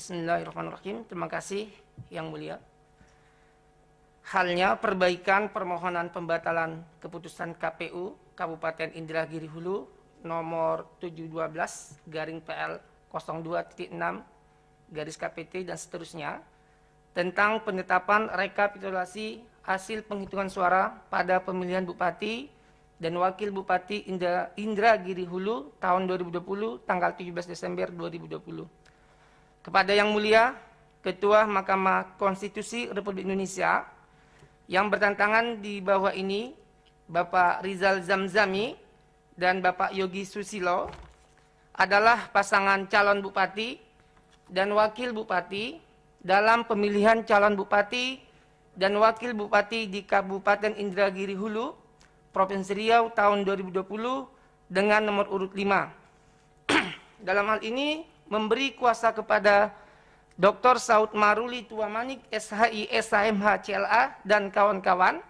Bismillahirrahmanirrahim. Terima kasih Yang Mulia. Halnya perbaikan permohonan pembatalan keputusan KPU Kabupaten Indragiri Hulu nomor 712/PL 02.6/KPT dan seterusnya tentang penetapan rekapitulasi hasil penghitungan suara pada pemilihan Bupati dan Wakil Bupati Indragiri Hulu tahun 2020 tanggal 17 Desember 2020. Kepada Yang Mulia Ketua Mahkamah Konstitusi Republik Indonesia yang bertentangan di bawah ini, Bapak Rizal Zamzami dan Bapak Yogi Susilo adalah pasangan calon bupati dan wakil bupati dalam pemilihan calon bupati dan wakil bupati di Kabupaten Indragiri Hulu, Provinsi Riau tahun 2020 dengan nomor urut 5. Dalam hal ini memberi kuasa kepada Dr. Saud Maruli Tuamanik, SHI, SHMH, CLA, dan kawan-kawan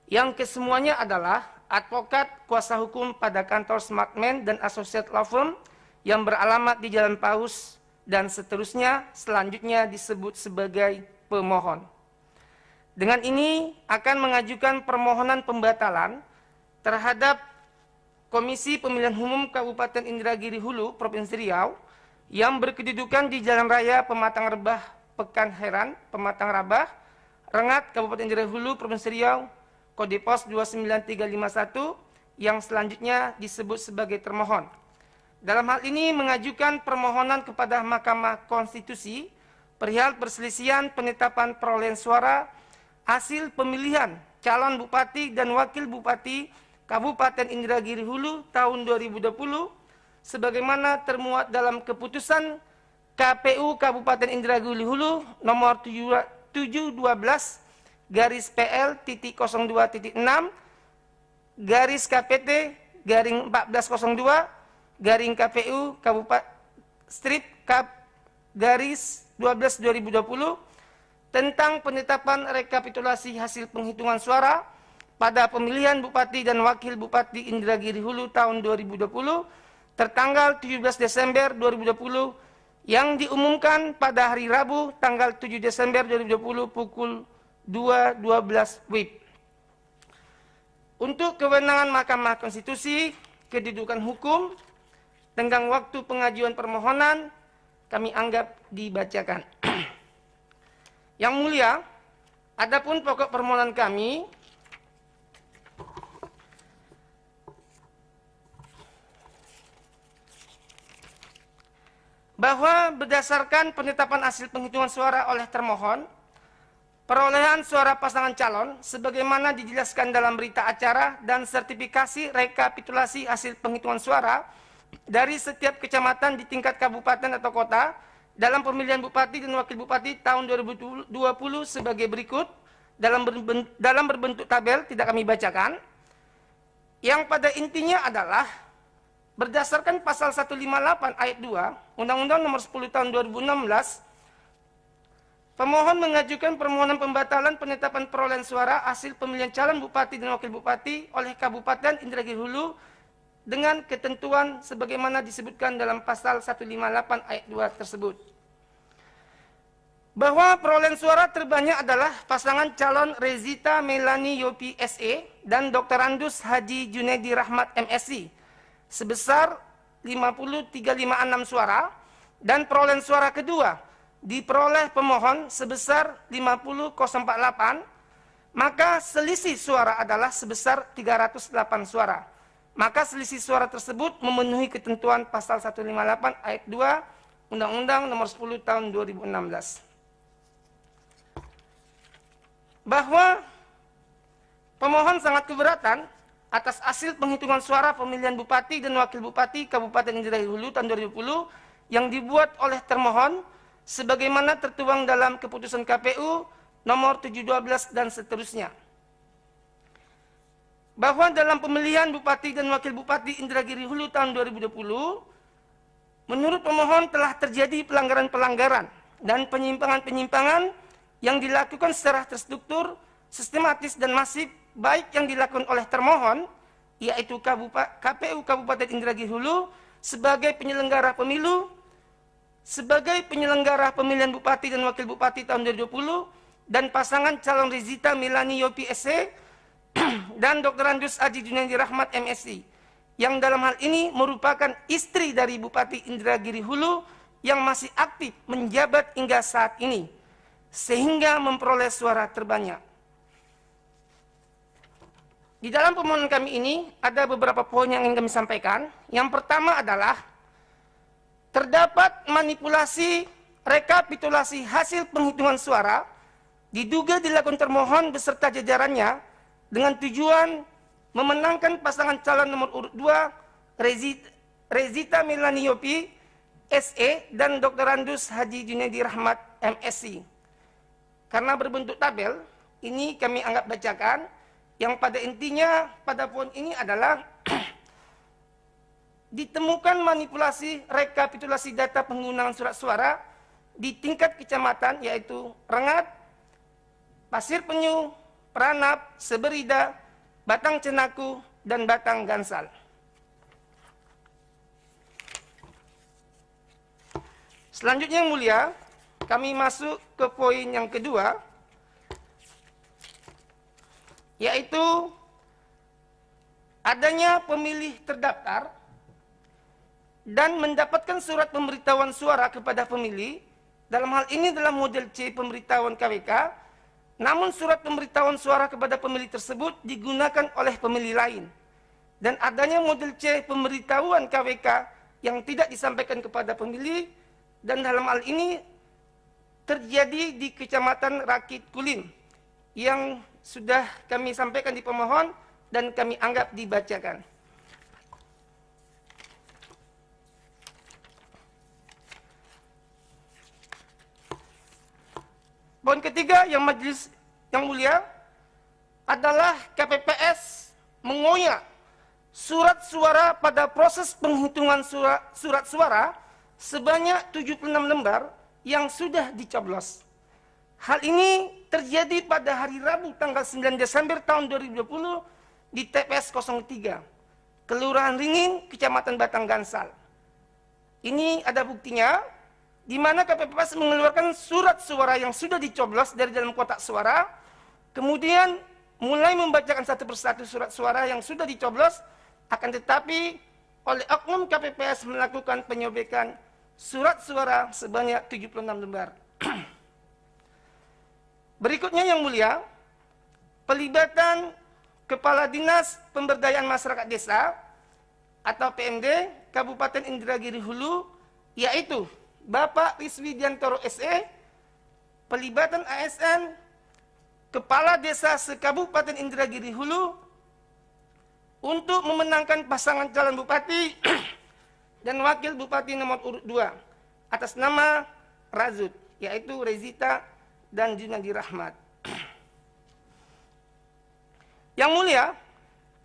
yang kesemuanya adalah advokat kuasa hukum pada kantor Smartman dan Associate Law Firm yang beralamat di Jalan Paus dan seterusnya selanjutnya disebut sebagai pemohon. Dengan ini akan mengajukan permohonan pembatalan terhadap Komisi Pemilihan Umum Kabupaten Indragiri Hulu, Provinsi Riau yang berkedudukan di Jalan Raya Pematang Rebah, Pekan Heran, Pematang Rabah, Rengat, Kabupaten Indragiri Hulu, Provinsi Riau, kode pos 29351 yang selanjutnya disebut sebagai termohon. Dalam hal ini mengajukan permohonan kepada Mahkamah Konstitusi perihal perselisihan penetapan perolehan suara hasil pemilihan calon bupati dan wakil bupati Kabupaten Indragiri Hulu tahun 2020 sebagaimana termuat dalam keputusan KPU Kabupaten Indragiri Hulu nomor 712/PL.02.6/KPT/1402/KPU Kabupaten Strip Kap _12/2020 tentang penetapan rekapitulasi hasil penghitungan suara pada pemilihan Bupati dan Wakil Bupati Indragiri Hulu tahun 2020 tertanggal 17 Desember 2020 yang diumumkan pada hari Rabu tanggal 7 Desember 2020 pukul 2.12 WIB. Untuk kewenangan Mahkamah Konstitusi, kedudukan hukum, tenggang waktu pengajuan permohonan, kami anggap dibacakan. Yang Mulia, adapun pokok permohonan kami bahwa berdasarkan penetapan hasil penghitungan suara oleh termohon, perolehan suara pasangan calon sebagaimana dijelaskan dalam berita acara dan sertifikasi rekapitulasi hasil penghitungan suara dari setiap kecamatan di tingkat kabupaten atau kota dalam pemilihan bupati dan wakil bupati tahun 2020 sebagai berikut dalam berbentuk tabel, tidak kami bacakan, yang pada intinya adalah berdasarkan pasal 158 ayat 2 Undang-Undang nomor 10 tahun 2016, pemohon mengajukan permohonan pembatalan penetapan perolehan suara hasil pemilihan calon bupati dan wakil bupati oleh Kabupaten Indragiri Hulu dengan ketentuan sebagaimana disebutkan dalam pasal 158 ayat 2 tersebut. Bahwa perolehan suara terbanyak adalah pasangan calon Rezita Melani Yopi SE dan Dr. Andus Haji Junedi Rahmat MSc sebesar 5356 suara, dan perolehan suara kedua diperoleh pemohon sebesar 50048, maka selisih suara adalah sebesar 308 suara. Maka selisih suara tersebut memenuhi ketentuan pasal 158 ayat 2 Undang-Undang nomor 10 tahun 2016. Bahwa pemohon sangat keberatan atas hasil penghitungan suara pemilihan Bupati dan Wakil Bupati Kabupaten Indragiri Hulu tahun 2020 yang dibuat oleh termohon sebagaimana tertuang dalam keputusan KPU nomor 712 dan seterusnya. Bahwa dalam pemilihan Bupati dan Wakil Bupati Indragiri Hulu tahun 2020, menurut pemohon telah terjadi pelanggaran-pelanggaran dan penyimpangan-penyimpangan yang dilakukan secara terstruktur, sistematis dan masif, baik yang dilakukan oleh termohon, yaitu KPU Kabupaten Indragiri Hulu sebagai penyelenggara pemilu, sebagai penyelenggara pemilihan Bupati dan Wakil Bupati tahun 2020 dan pasangan calon Rezita Melani Yopi SC dan Dr. Andus Aji Junaidi Rahmat MSI yang dalam hal ini merupakan istri dari Bupati Indragiri Hulu yang masih aktif menjabat hingga saat ini sehingga memperoleh suara terbanyak. Di dalam permohonan kami ini ada beberapa poin yang ingin kami sampaikan. Yang pertama adalah terdapat manipulasi rekapitulasi hasil penghitungan suara diduga dilakukan termohon beserta jajarannya dengan tujuan memenangkan pasangan calon nomor urut 2 Rezita Melani Yopi SE dan Dr. Andus Haji Junaidi Rahmat MSI. Karena berbentuk tabel, ini kami anggap bacakan. Yang pada intinya pada poin ini adalah ditemukan manipulasi rekapitulasi data penggunaan surat suara di tingkat kecamatan yaitu Rengat, Pasir Penyu, Pranap, Seberida, Batang Cenaku, dan Batang Gansal. Selanjutnya yang mulia, kami masuk ke poin yang kedua, yaitu adanya pemilih terdaftar dan mendapatkan surat pemberitahuan suara kepada pemilih. Dalam hal ini dalam model C pemberitahuan KWK, namun surat pemberitahuan suara kepada pemilih tersebut digunakan oleh pemilih lain. Dan adanya model C pemberitahuan KWK yang tidak disampaikan kepada pemilih, dan dalam hal ini terjadi di Kecamatan Rakit Kulim yang sudah kami sampaikan di pemohon dan kami anggap dibacakan. Poin ketiga yang majelis yang mulia adalah KPPS mengoyak surat suara pada proses penghitungan surat suara sebanyak 76 lembar yang sudah dicoblos. Hal ini terjadi pada hari Rabu tanggal 9 Desember tahun 2020 di TPS 03, Kelurahan Ringin, Kecamatan Batang Gansal. Ini ada buktinya, di mana KPPS mengeluarkan surat suara yang sudah dicoblos dari dalam kotak suara, kemudian mulai membacakan satu persatu surat suara yang sudah dicoblos, akan tetapi oleh oknum KPPS melakukan penyobekan surat suara sebanyak 76 lembar. Berikutnya yang mulia, pelibatan Kepala Dinas Pemberdayaan Masyarakat Desa atau PMD Kabupaten Indragiri Hulu, yaitu Bapak Wiswidiantoro SE, pelibatan ASN Kepala Desa se-Kabupaten Indragiri Hulu untuk memenangkan pasangan calon bupati dan wakil bupati nomor urut 2 atas nama Razut, yaitu Rezita dan Junaidi Rahmat. Yang mulia,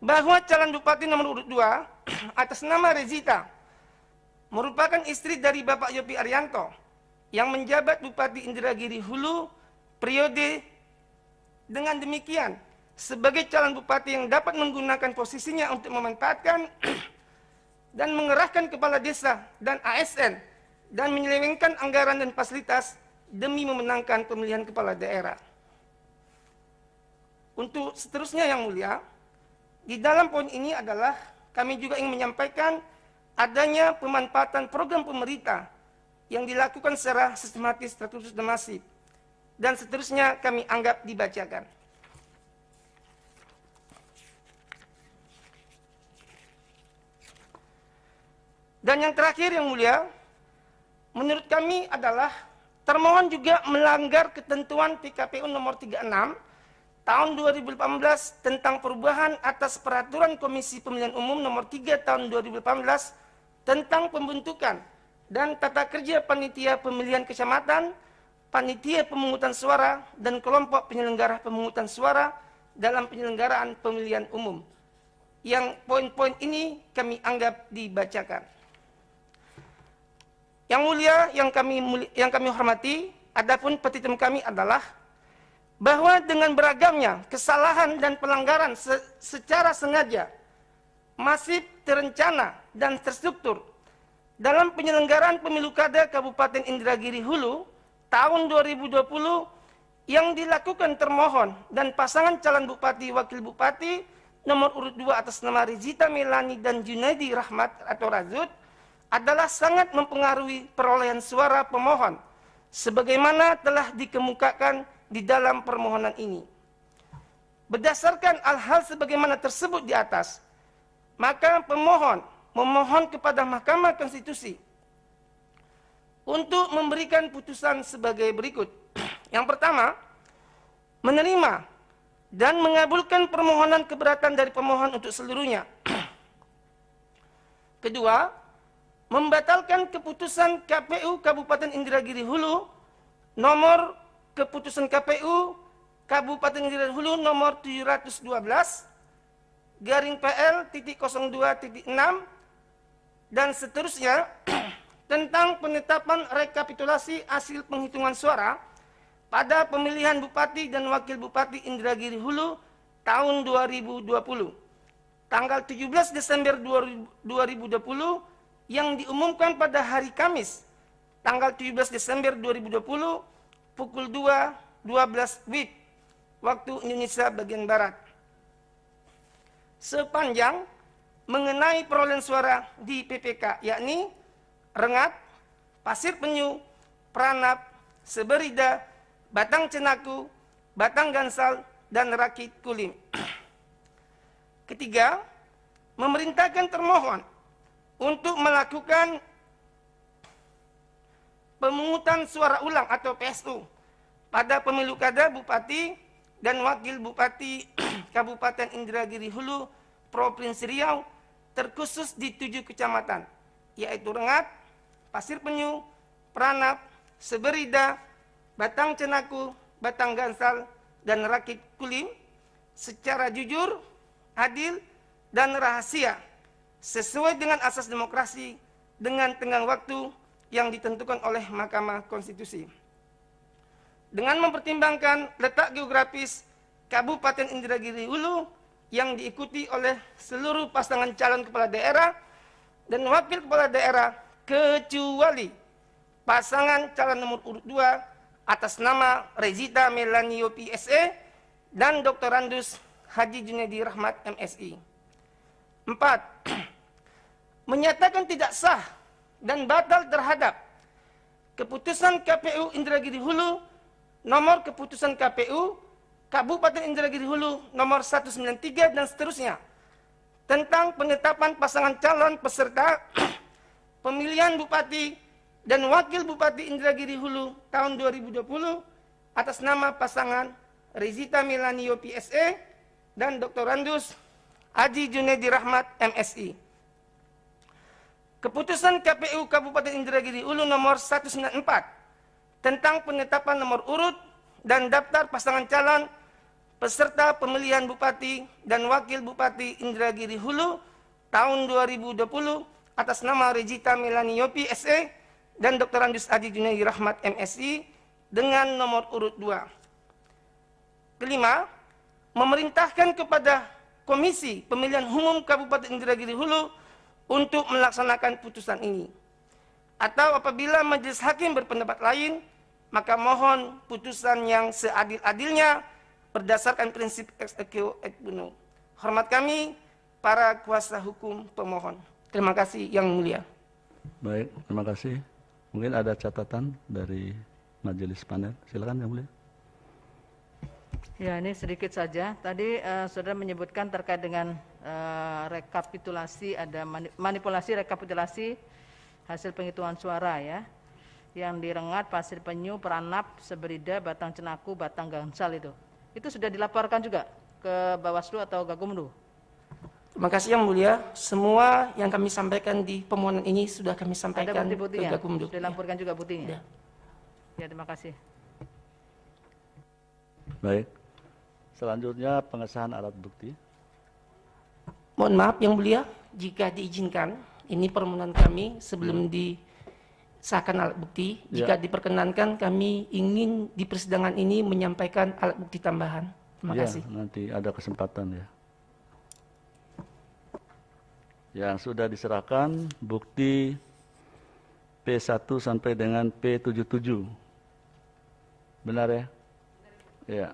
bahwa calon bupati nomor urut 2 atas nama Rezita merupakan istri dari Bapak Yopi Arianto yang menjabat Bupati Indragiri Hulu periode. Dengan demikian, sebagai calon bupati yang dapat menggunakan posisinya untuk memanfaatkan dan mengerahkan kepala desa dan ASN dan menyelewengkan anggaran dan fasilitas demi memenangkan pemilihan kepala daerah. Untuk seterusnya yang mulia, di dalam poin ini adalah kami juga ingin menyampaikan adanya pemanfaatan program pemerintah yang dilakukan secara sistematis, tertutup dan masif, dan seterusnya kami anggap dibacakan. Dan yang terakhir yang mulia, menurut kami adalah termohon juga melanggar ketentuan PKPU nomor 36 tahun 2018 tentang perubahan atas peraturan Komisi Pemilihan Umum nomor 3 tahun 2018 tentang pembentukan dan tata kerja panitia pemilihan kecamatan, panitia pemungutan suara, dan kelompok penyelenggara pemungutan suara dalam penyelenggaraan pemilihan umum. Yang poin-poin ini kami anggap dibacakan. Yang mulia, yang kami hormati, adapun petitum kami adalah bahwa dengan beragamnya kesalahan dan pelanggaran secara sengaja, masif, terencana, dan terstruktur dalam penyelenggaraan pemilu kada Kabupaten Indragiri Hulu tahun 2020 yang dilakukan termohon dan pasangan calon bupati wakil bupati nomor urut 2 atas nama Rizita Melani dan Junaidi Rahmat atau Razud adalah sangat mempengaruhi perolehan suara pemohon sebagaimana telah dikemukakan di dalam permohonan ini. Berdasarkan hal-hal sebagaimana tersebut di atas, maka pemohon memohon kepada Mahkamah Konstitusi untuk memberikan putusan sebagai berikut. Yang pertama, menerima dan mengabulkan permohonan keberatan dari pemohon untuk seluruhnya. Kedua, membatalkan keputusan KPU Kabupaten Indragiri Hulu nomor keputusan KPU Kabupaten Indragiri Hulu nomor 712 garing PL.02.6 dan seterusnya tentang penetapan rekapitulasi hasil penghitungan suara pada pemilihan Bupati dan Wakil Bupati Indragiri Hulu tahun 2020. Tanggal 17 Desember 2020 yang diumumkan pada hari Kamis, tanggal 17 Desember 2020 pukul 2.12 WIB, waktu Indonesia bagian Barat. Sepanjang mengenai perolehan suara di PPK, yakni Rengat, Pasir Penyu, Pranap, Seberida, Batang Cenaku, Batang Gansal, dan Rakit Kulim. Ketiga, memerintahkan termohon untuk melakukan pemungutan suara ulang atau PSU pada pemilu kada Bupati dan Wakil Bupati Kabupaten Indragiri Hulu Provinsi Riau terkhusus di 7 kecamatan, yaitu Rengat, Pasir Penyu, Pranap, Seberida, Batang Cenaku, Batang Gansal, dan Rakit Kulim secara jujur, adil, dan rahasia sesuai dengan asas demokrasi dengan tenggang waktu yang ditentukan oleh Mahkamah Konstitusi. Dengan mempertimbangkan letak geografis Kabupaten Indragiri Hulu yang diikuti oleh seluruh pasangan calon kepala daerah dan wakil kepala daerah kecuali pasangan calon nomor urut 2 atas nama Rezita Melani Yopi SE dan Dr. Randus Haji Junaidi Rahmat MSI. 4. Menyatakan tidak sah dan batal terhadap keputusan KPU Indragiri Hulu nomor keputusan KPU Kabupaten Indragiri Hulu nomor 193 dan seterusnya tentang penetapan pasangan calon peserta pemilihan Bupati dan Wakil Bupati Indragiri Hulu tahun 2020 atas nama pasangan Rizita Melani Yopi SE dan Dr. Randus Haji Junaidi Rahmat MSI. Keputusan KPU Kabupaten Indragiri Hulu nomor 194 tentang penetapan nomor urut dan daftar pasangan calon peserta pemilihan Bupati dan Wakil Bupati Indragiri Hulu tahun 2020 atas nama Rezita Melani Yopi SE dan Dr. Randus Haji Junaidi Rahmat MSI dengan nomor urut 2. Kelima, memerintahkan kepada Komisi Pemilihan Umum Kabupaten Indragiri Hulu untuk melaksanakan putusan ini. Atau apabila majelis hakim berpendapat lain, maka mohon putusan yang seadil-adilnya berdasarkan prinsip ex equo et bono. Hormat kami, para kuasa hukum pemohon. Terima kasih yang mulia. Baik, terima kasih. Mungkin ada catatan dari majelis panel. Silakan yang mulia. Ya, ini sedikit saja. Tadi saudara menyebutkan terkait dengan rekapitulasi, ada manipulasi rekapitulasi hasil penghitungan suara ya. Yang di Rengat, Pasir Penyu, Pranap, Seberida, Batang Cenaku, Batang Gansal itu. Itu sudah dilaporkan juga ke Bawaslu atau Gakumdu? Terima kasih yang mulia. Semua yang kami sampaikan di permohonan ini sudah kami sampaikan Ada bukti-buktinya? ke Gakumdu. Sudah dilaporkan juga buktinya? Ya. Ya, terima kasih. Baik. Selanjutnya pengesahan alat bukti. Mohon maaf yang mulia, jika diizinkan, ini permohonan kami sebelum disahkan alat bukti. Jika diperkenankan, kami ingin di persidangan ini menyampaikan alat bukti tambahan. Terima kasih. Nanti ada kesempatan ya. Yang sudah diserahkan bukti P1 sampai dengan P77. Benar ya? Ya.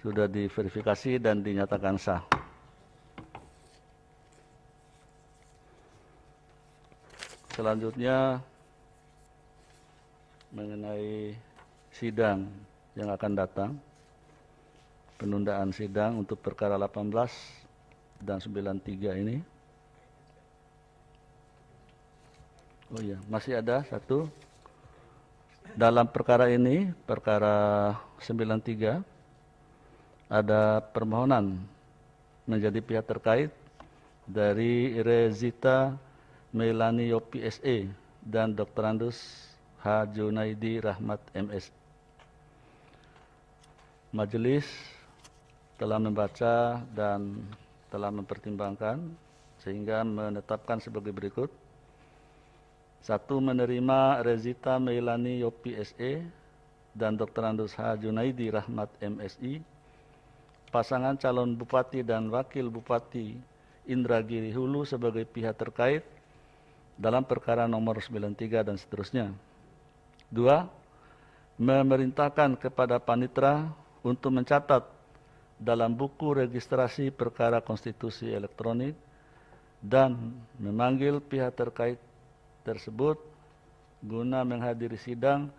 Sudah diverifikasi dan dinyatakan sah. Selanjutnya mengenai sidang yang akan datang, penundaan sidang untuk perkara 18 dan 93 ini. Oh iya, masih ada satu. Dalam perkara ini, perkara 93, ada permohonan menjadi pihak terkait dari Rezita Melani Yopi SE dan Dr. Andus H. Junaidi Rahmat MS. Majelis telah membaca dan telah mempertimbangkan sehingga menetapkan sebagai berikut. 1. Menerima Rezita Melani Yopi SE dan Dr. Andus H. Junaidi Rahmat MSI, pasangan calon bupati dan wakil bupati Indragiri Hulu sebagai pihak terkait dalam perkara nomor 93 dan seterusnya. 2. Memerintahkan kepada Panitra untuk mencatat dalam buku registrasi perkara konstitusi elektronik dan memanggil pihak terkait tersebut guna menghadiri sidang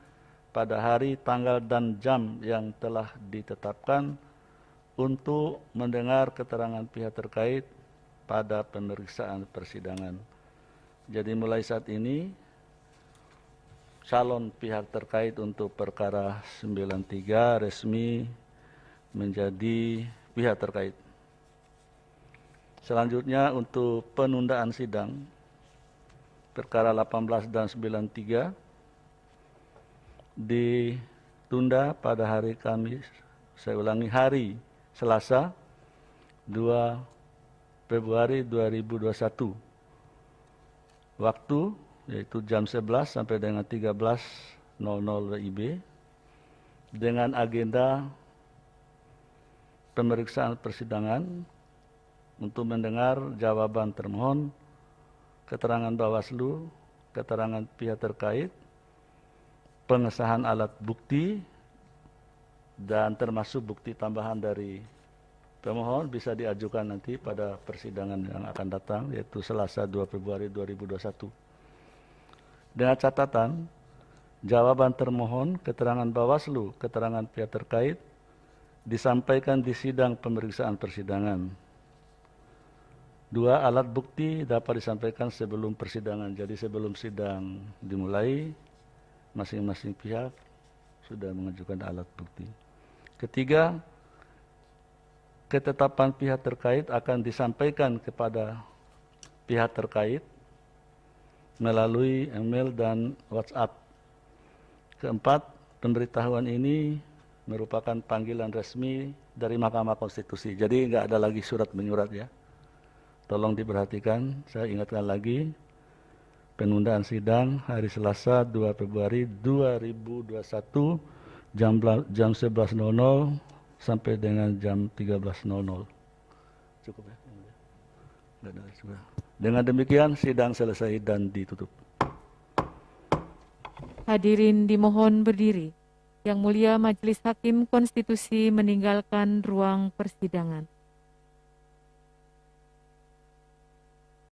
pada hari, tanggal, dan jam yang telah ditetapkan untuk mendengar keterangan pihak terkait pada pemeriksaan persidangan. Jadi mulai saat ini, calon pihak terkait untuk perkara 93 resmi menjadi pihak terkait. Selanjutnya untuk penundaan sidang, perkara 18 dan 93 ditunda pada hari Kamis, saya ulangi, hari Selasa 2 Februari 2021. Waktu yaitu jam 11 sampai dengan 13.00 WIB dengan agenda pemeriksaan persidangan untuk mendengar jawaban termohon, keterangan Bawaslu, keterangan pihak terkait, pengesahan alat bukti, dan termasuk bukti tambahan dari pemohon bisa diajukan nanti pada persidangan yang akan datang, yaitu Selasa 2 Februari 2021. Dengan catatan, jawaban termohon, keterangan Bawaslu, keterangan pihak terkait, disampaikan di sidang pemeriksaan persidangan. 2. Alat bukti dapat disampaikan sebelum persidangan. Jadi sebelum sidang dimulai, masing-masing pihak sudah mengajukan alat bukti. Ketiga, ketetapan pihak terkait akan disampaikan kepada pihak terkait melalui email dan WhatsApp. Keempat, pemberitahuan ini merupakan panggilan resmi dari Mahkamah Konstitusi. Jadi nggak ada lagi surat menyurat ya. Tolong diperhatikan, saya ingatkan lagi, penundaan sidang hari Selasa 2 Februari 2021 jam 11.00 sampai dengan jam 13.00. Cukup ya? Dengan demikian sidang selesai dan ditutup. Hadirin dimohon berdiri. Yang Mulia Majelis Hakim Konstitusi meninggalkan ruang persidangan.